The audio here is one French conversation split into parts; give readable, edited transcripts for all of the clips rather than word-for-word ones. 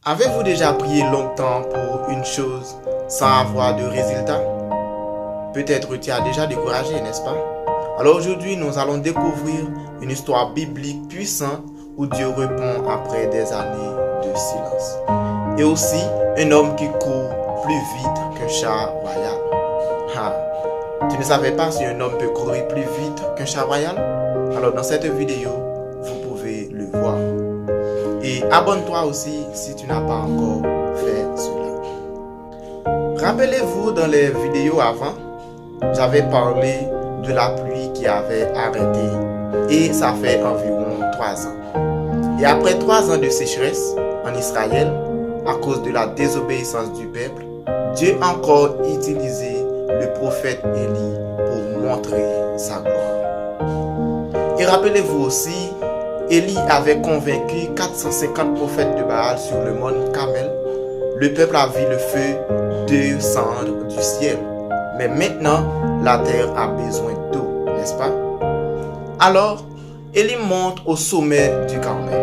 Avez-vous déjà prié longtemps pour une chose sans avoir de résultat? Peut-être tu as déjà découragé, n'est-ce pas? Alors aujourd'hui, nous allons découvrir une histoire biblique puissante où Dieu répond après des années de silence. Et aussi, un homme qui court plus vite qu'un chat royal. Tu ne savais pas si un homme peut courir plus vite qu'un chat royal? Alors dans cette vidéo, vous pouvez le voir. Et abonne-toi aussi si tu n'as pas encore fait cela. Rappelez-vous, dans les vidéos avant, j'avais parlé de la pluie qui avait arrêté et ça fait environ 3 ans. Et après 3 ans de sécheresse en Israël, à cause de la désobéissance du peuple, Dieu a encore utilisé le prophète Élie pour montrer sa gloire. Et rappelez-vous aussi, Élie avait convaincu 450 prophètes de Baal sur le mont Carmel. Le peuple a vu le feu descendre du ciel. Mais maintenant, la terre a besoin d'eau, n'est-ce pas? Alors, Élie monte au sommet du Carmel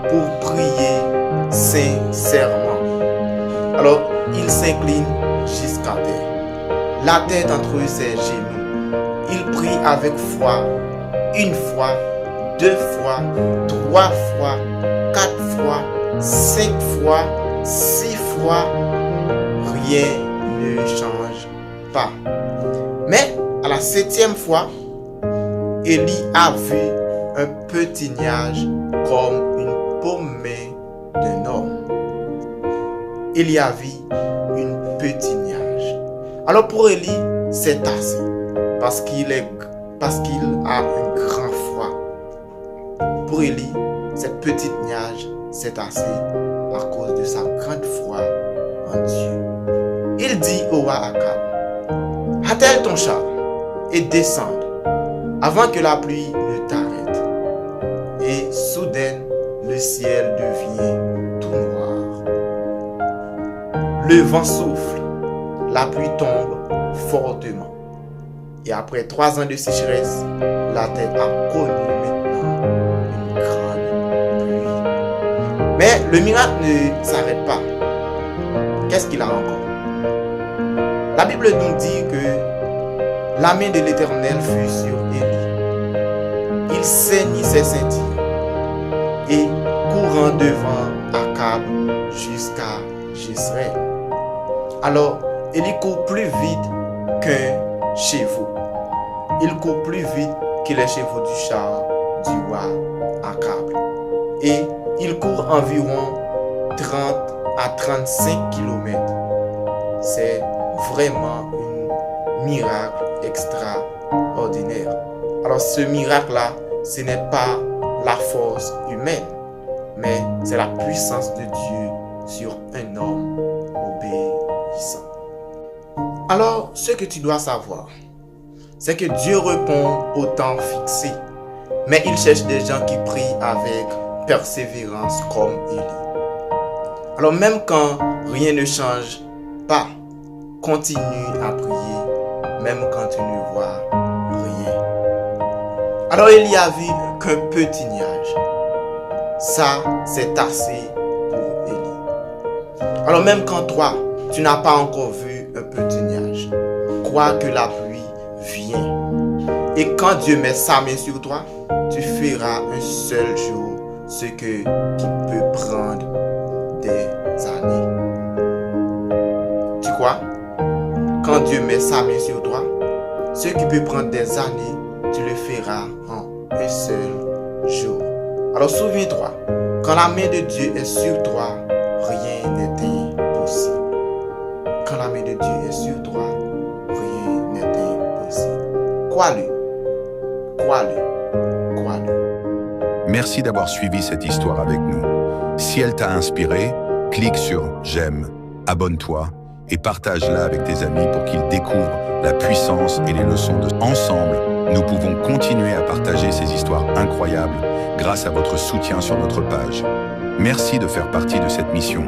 pour prier sincèrement. Alors, il s'incline jusqu'à terre, la tête entre ses genoux. Il prie avec foi, une fois, 2 fois, 3 fois, 4 fois, 5 fois, 6 fois. Rien ne change pas. Mais à la 7e fois, Élie a vu un petit nuage comme une pommée d'un homme. Élie a vu une petite nuage. Alors pour Élie, c'est assez parce qu'il a un grand froid. Pour Élie, cette petite nuage, c'est assez à cause de sa grande foi en Dieu. Il dit au roi Akab, attelle ton char et descende avant que la pluie ne t'arrête. Et soudain, le ciel devient tout noir. Le vent souffle, la pluie tombe fortement. Et après 3 ans de sécheresse, la terre a connu maintenant une grande pluie. Mais le miracle ne s'arrête pas. Qu'est-ce qu'il a encore? La Bible nous dit que la main de l'Éternel fut sur Élie. Il ceignit ses ceintures et courant devant Akab jusqu'à Jezreel. Alors, Élie court plus vite qu'un chevaux. Il court plus vite que les chevaux du char du roi Akab. Et il court environ 30 à 35 km. C'est vraiment un miracle extraordinaire. Alors ce miracle-là, ce n'est pas la force humaine, mais c'est la puissance de Dieu sur un homme obéissant. Alors, ce que tu dois savoir, c'est que Dieu répond au temps fixé, mais il cherche des gens qui prient avec persévérance comme Élie. Alors même quand rien ne change pas, continue à prier, même quand tu ne vois rien. Alors Élie a vu qu'un petit nuage. Ça, c'est assez pour Élie. Alors même quand toi, tu n'as pas encore vu un petit nuage, crois que la pluie vient. Et quand Dieu met sa main sur toi, tu feras un seul jour ce qui peut prendre des années. Tu crois? Quand Dieu met sa main sur toi, ce qui peut prendre des années, tu le feras en un seul jour. Alors souviens-toi, quand la main de Dieu est sur toi, rien n'est impossible. Quand la main de Dieu est sur toi, rien n'est impossible. Crois-le. Crois-le. Crois-le. Merci d'avoir suivi cette histoire avec nous. Si elle t'a inspiré, clique sur j'aime, abonne-toi et partage-la avec tes amis pour qu'ils découvrent la puissance et les leçons de... Ensemble, nous pouvons continuer à partager ces histoires incroyables grâce à votre soutien sur notre page. Merci de faire partie de cette mission.